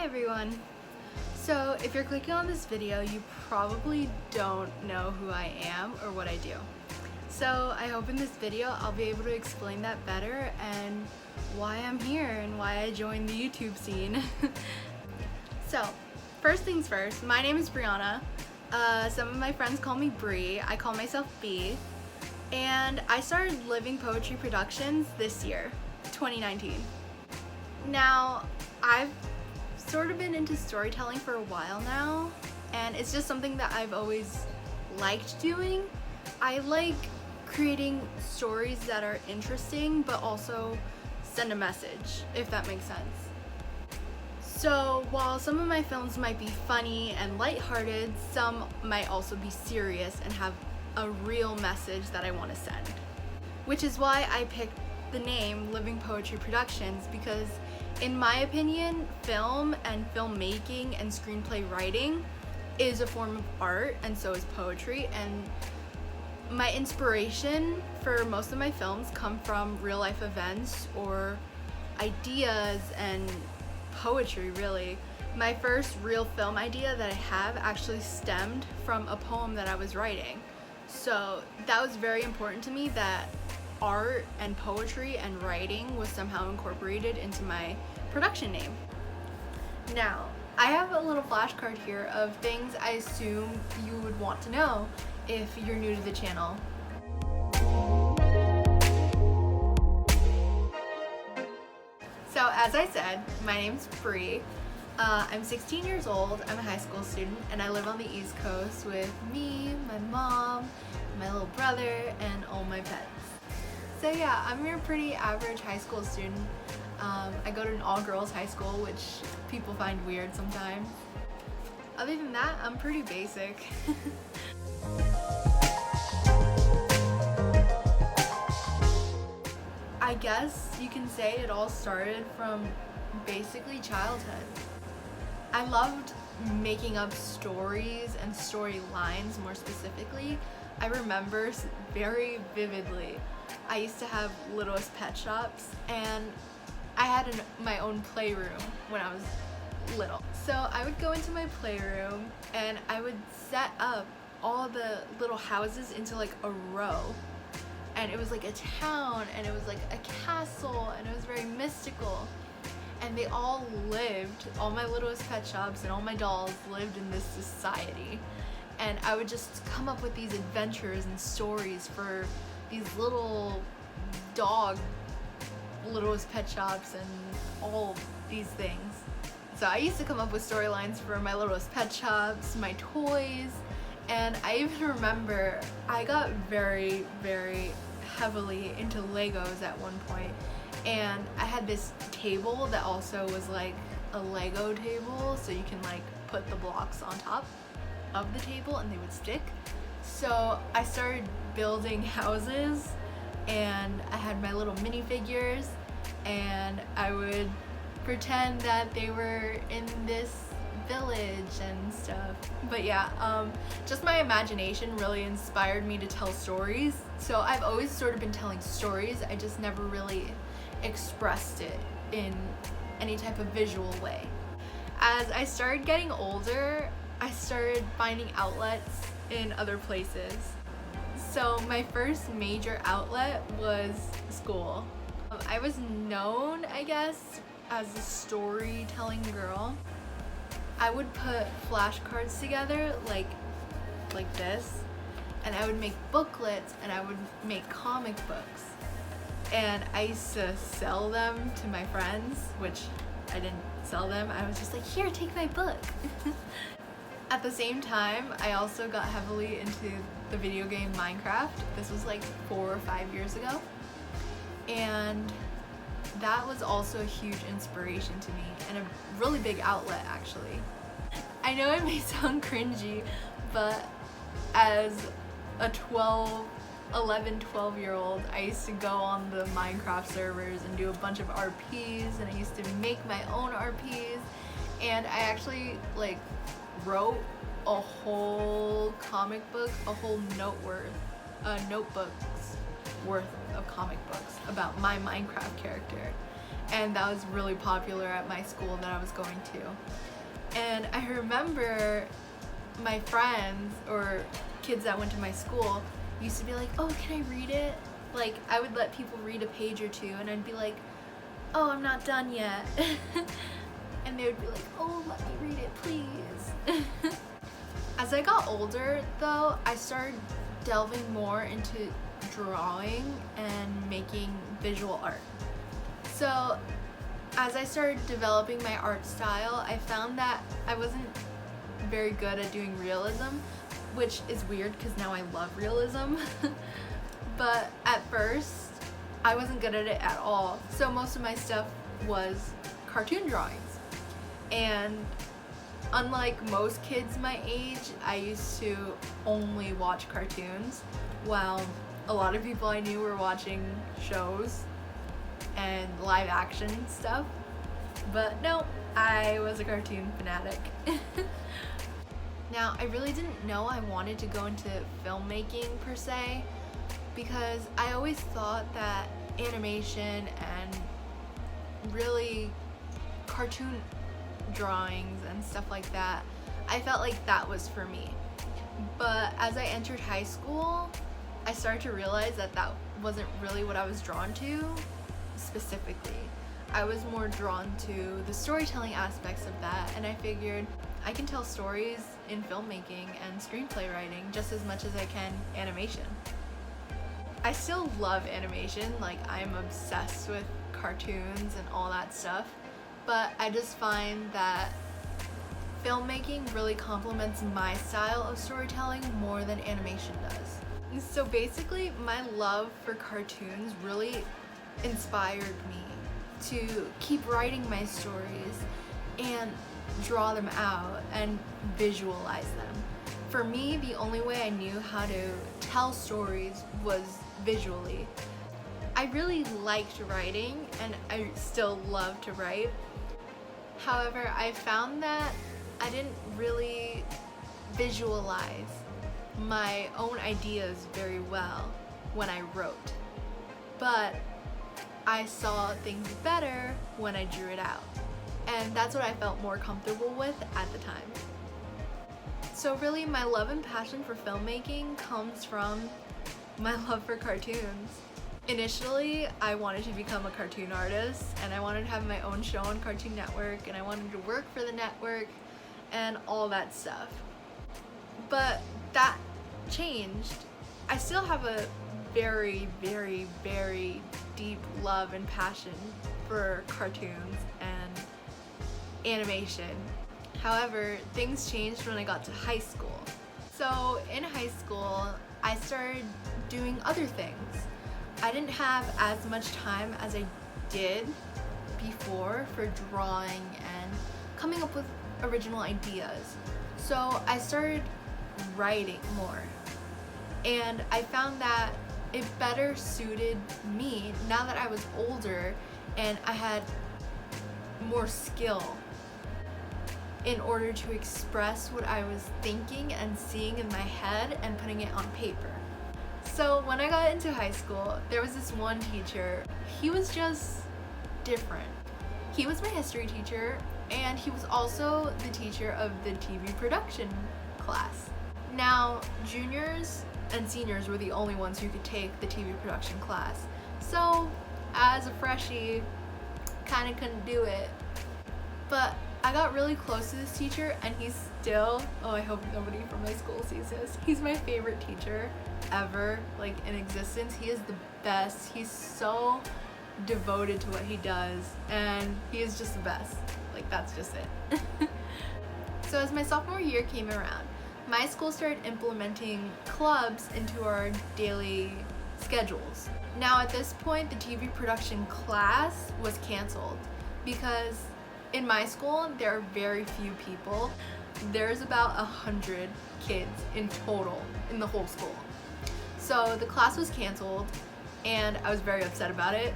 Hi everyone! So if you're clicking on this video, you probably don't know who I am or what I do. So I hope in this video I'll be able to explain that better and why I'm here and why I joined the YouTube scene. So first things first, my name is Brianna. Some of my friends call me Bree. I call myself B. And I started Living Poetry Productions this year, 2019. Now, I've sort of been into storytelling for a while now, and it's just something that I've always liked doing. I like creating stories that are interesting but also send a message, if that makes sense. So while some of my films might be funny and lighthearted, some might also be serious and have a real message that I want to send. Which is why I picked the name Living Poetry Productions, because in my opinion, film and filmmaking and screenplay writing is a form of art, and so is poetry, and my inspiration for most of my films come from real life events or ideas and poetry, really. My first real film idea that I have actually stemmed from a poem that I was writing. So that was very important to me, that art and poetry and writing was somehow incorporated into my production name. Now, I have a little flashcard here of things I assume you would want to know if you're new to the channel. So as I said, my name's Bree. I'm 16 years old, I'm a high school student, and I live on the East Coast with me, my mom, my little brother, and all my pets. So yeah, I'm your pretty average high school student. I go to an all-girls high school, which people find weird sometimes. Other than that, I'm pretty basic. I guess you can say it all started from basically childhood. I loved making up stories and storylines more specifically. I remember very vividly, I used to have Littlest Pet Shops, and I had my own playroom when I was little. So I would go into my playroom and I would set up all the little houses into like a row. And it was like a town, and it was like a castle, and it was very mystical. And they all lived, all my Littlest Pet Shops and all my dolls lived in this society. And I would just come up with these adventures and stories for these little dog Littlest Pet Shops and all these things. So I used to come up with storylines for my Littlest Pet Shops, my toys, and I even remember I got very, very heavily into Legos at one point. And I had this table that also was like a Lego table, so you can like put the blocks on top of the table and they would stick. So I started building houses, and I had my little minifigures, and I would pretend that they were in this village and stuff. But yeah, just my imagination really inspired me to tell stories. So I've always sort of been telling stories, I just never really expressed it in any type of visual way. As I started getting older, I started finding outlets in other places. So my first major outlet was school. I was known, I guess, as a storytelling girl. I would put flashcards together like this, and I would make booklets, and I would make comic books. And I used to sell them to my friends, which I didn't sell them. I was just like, here, take my book. At the same time, I also got heavily into the video game Minecraft. This was like 4 or 5 years ago. And that was also a huge inspiration to me, and a really big outlet, actually. I know it may sound cringy, but as a 11-12-year-old, I used to go on the Minecraft servers and do a bunch of RPs, and I used to make my own RPs, and I actually like wrote a whole comic book, a whole notebook's worth of comic books about my Minecraft character. and that was really popular at my school that I was going to. And I remember my friends or kids that went to my school used to be like, oh, can I read it? Like, I would let people read a page or two, and I'd be like, oh, I'm not done yet. And they would be like, oh, let me read it, please. As I got older, though, I started delving more into drawing and making visual art. So as I started developing my art style, I found that I wasn't very good at doing realism, which is weird because now I love realism. But at first, I wasn't good at it at all. So most of my stuff was cartoon drawings. And unlike most kids my age, I used to only watch cartoons, while a lot of people I knew were watching shows and live action stuff. But no, I was a cartoon fanatic. Now, I really didn't know I wanted to go into filmmaking per se, because I always thought that animation and really cartoon drawings and stuff like that, I felt like that was for me. But as I entered high school, I started to realize that that wasn't really what I was drawn to specifically. I was more drawn to the storytelling aspects of that, and I figured I can tell stories in filmmaking and screenplay writing just as much as I can animation. I still love animation, like I'm obsessed with cartoons and all that stuff, but I just find that filmmaking really complements my style of storytelling more than animation does. So basically, my love for cartoons really inspired me to keep writing my stories and draw them out and visualize them. For me, the only way I knew how to tell stories was visually. I really liked writing, and I still love to write. However, I found that I didn't really visualize my own ideas very well when I wrote. But I saw things better when I drew it out. And that's what I felt more comfortable with at the time. So really, my love and passion for filmmaking comes from my love for cartoons. Initially, I wanted to become a cartoon artist, and I wanted to have my own show on Cartoon Network, and I wanted to work for the network and all that stuff. But that changed. I still have a very, very, very deep love and passion for cartoons and animation. However, things changed when I got to high school. So in high school, I started doing other things. I didn't have as much time as I did before for drawing and coming up with original ideas. So I started writing more. And I found that it better suited me now that I was older and I had more skill in order to express what I was thinking and seeing in my head and putting it on paper. So when I got into high school, there was this one teacher. He was just different. He was my history teacher, and he was also the teacher of the TV production class. Now, juniors and seniors were the only ones who could take the TV production class. So as a freshie, kind of couldn't do it. But I got really close to this teacher, and he's still, oh, I hope nobody from my school sees this. He's my favorite teacher ever, like in existence. He is the best. He's so devoted to what he does, and he is just the best. Like, that's just it. So as my sophomore year came around, my school started implementing clubs into our daily schedules. Now at this point, the TV production class was canceled because in my school, there are very few people. There's about 100 kids in total in the whole school. So the class was canceled, and I was very upset about it.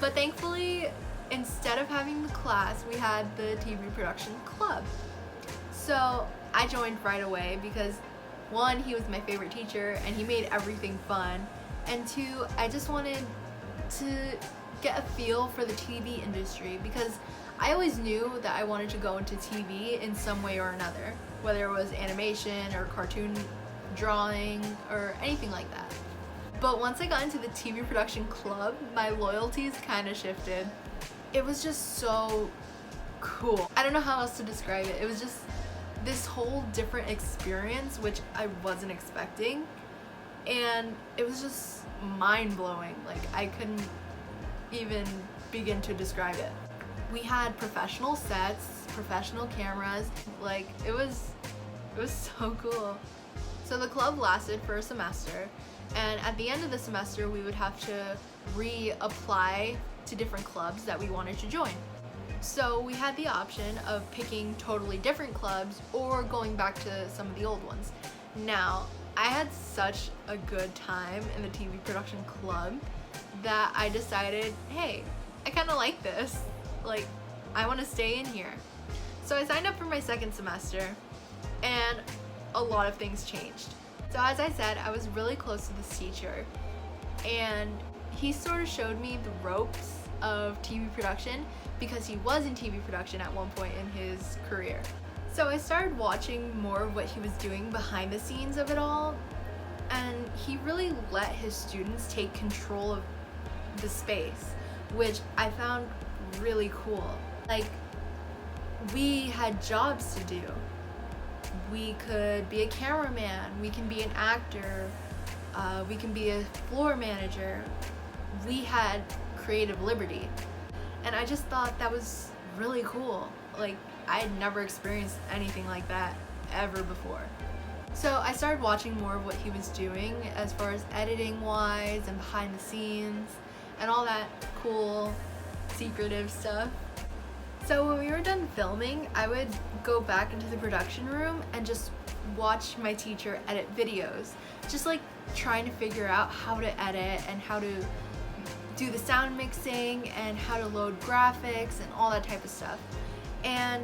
But thankfully, instead of having the class, we had the TV production club. So I joined right away because, one, he was my favorite teacher and he made everything fun, and two, I just wanted to get a feel for the TV industry, because I always knew that I wanted to go into TV in some way or another, whether it was animation or cartoon drawing or anything like that. But once I got into the TV production club, my loyalties kind of shifted. It was just so cool. I don't know how else to describe it. It was just this whole different experience, which I wasn't expecting, and it was just mind-blowing. Like, I couldn't even begin to describe it. We had professional sets, professional cameras, like it was so cool. So the club lasted for a semester, and at the end of the semester we would have to reapply to different clubs that we wanted to join. So we had the option of picking totally different clubs or going back to some of the old ones. Now, I had such a good time in the TV production club that I decided, hey, I kind of like this. Like, I want to stay in here. So I signed up for my second semester, and a lot of things changed. So as I said, I was really close to this teacher, and he sort of showed me the ropes of TV production because he was in TV production at one point in his career. So I started watching more of what he was doing behind the scenes of it all, and he really let his students take control of the space, which I found really cool. Like, we had jobs to do. We could be a cameraman, we can be an actor, we can be a floor manager. We had creative liberty, and I just thought that was really cool. Like, I had never experienced anything like that ever before. So I started watching more of what he was doing as far as editing wise and behind the scenes and all that cool secretive stuff. So when we were done filming, I would go back into the production room and just watch my teacher edit videos, just like trying to figure out how to edit and how to do the sound mixing and how to load graphics and all that type of stuff. And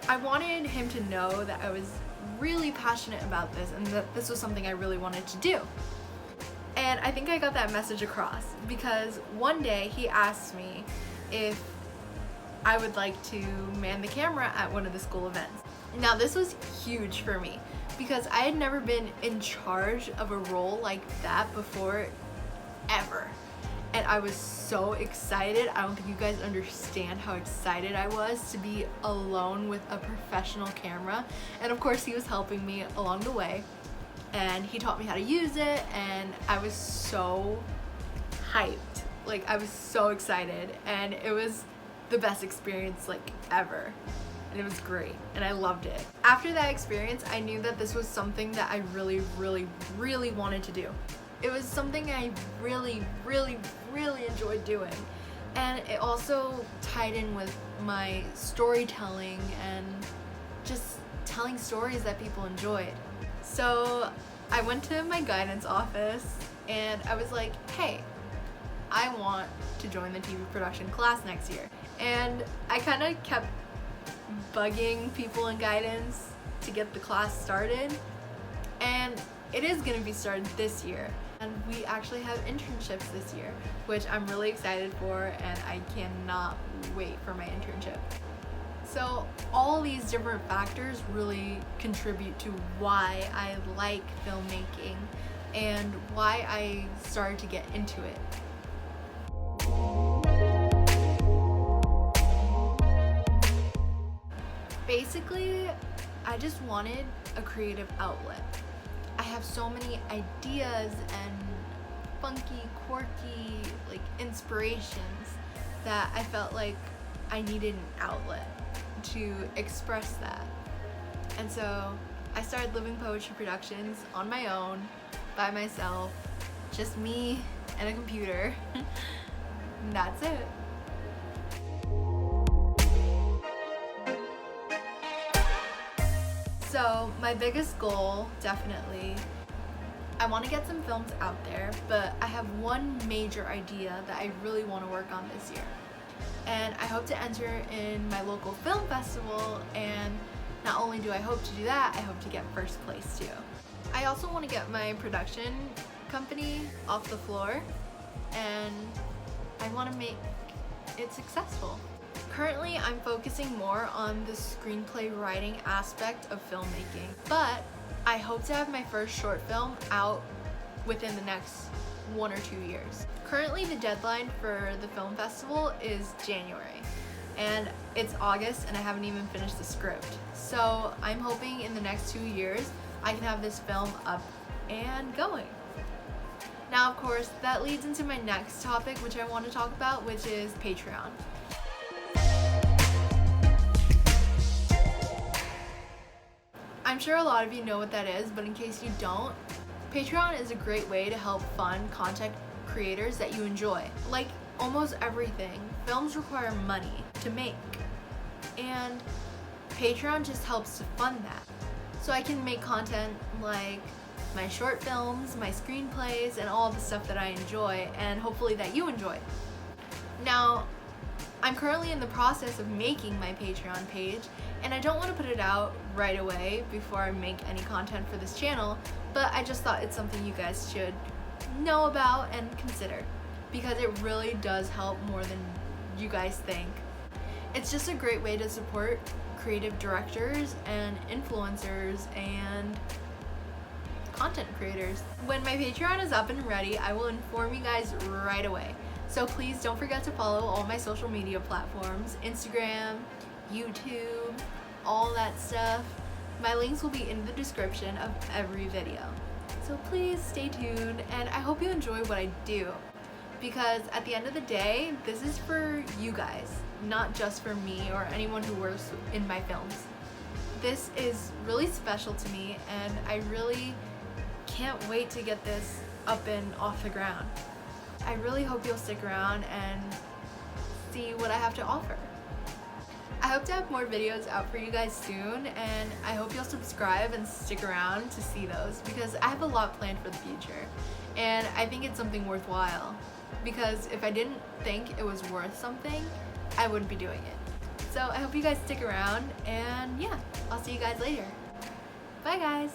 I wanted him to know that I was really passionate about this and that this was something I really wanted to do. And I think I got that message across because one day he asked me if I would like to man the camera at one of the school events. Now this was huge for me because I had never been in charge of a role like that before, ever. And I was so excited. I don't think you guys understand how excited I was to be alone with a professional camera. And of course he was helping me along the way, and he taught me how to use it, and I was so hyped. Like, I was so excited, and it was the best experience like ever. And it was great, and I loved it. After that experience, I knew that this was something that I really, really, really wanted to do. It was something I really, really, really enjoyed doing. And it also tied in with my storytelling and just telling stories that people enjoyed. So I went to my guidance office and I was like, hey, I want to join the TV production class next year. And I kind of kept bugging people in guidance to get the class started. And it is going to be started this year. And we actually have internships this year, which I'm really excited for, and I cannot wait for my internship. So all these different factors really contribute to why I like filmmaking and why I started to get into it. Basically, I just wanted a creative outlet. I have so many ideas and funky, quirky, like, inspirations that I felt like I needed an outlet to express that. And so I started Living Poetry Productions on my own, by myself, just me and a computer. And that's it. So my biggest goal, definitely, I want to get some films out there, but I have one major idea that I really want to work on this year. And I hope to enter in my local film festival, and not only do I hope to do that, I hope to get first place too. I also want to get my production company off the floor, and I want to make it successful. Currently, I'm focusing more on the screenplay writing aspect of filmmaking, but I hope to have my first short film out within the next 1 or 2 years. Currently, the deadline for the film festival is January, and it's August and I haven't even finished the script. So I'm hoping in the next 2 years I can have this film up and going. Now, of course, that leads into my next topic, which I want to talk about, which is Patreon. I'm sure a lot of you know what that is, but in case you don't, Patreon is a great way to help fund content creators that you enjoy. Like almost everything, films require money to make, and Patreon just helps to fund that. So I can make content like my short films, my screenplays, and all the stuff that I enjoy, and hopefully that you enjoy. Now, I'm currently in the process of making my Patreon page, and I don't want to put it out right away before I make any content for this channel, but I just thought it's something you guys should know about and consider, because it really does help more than you guys think. It's just a great way to support creative directors and influencers and content creators. When my Patreon is up and ready, I will inform you guys right away. So please don't forget to follow all my social media platforms, Instagram, YouTube, all that stuff. My links will be in the description of every video. So please stay tuned, and I hope you enjoy what I do, because at the end of the day, this is for you guys, not just for me or anyone who works in my films. This is really special to me, and I really can't wait to get this up and off the ground. I really hope you'll stick around and see what I have to offer. I hope to have more videos out for you guys soon, and I hope you'll subscribe and stick around to see those, because I have a lot planned for the future, and I think it's something worthwhile, because if I didn't think it was worth something, I wouldn't be doing it. So I hope you guys stick around, and yeah, I'll see you guys later. Bye guys!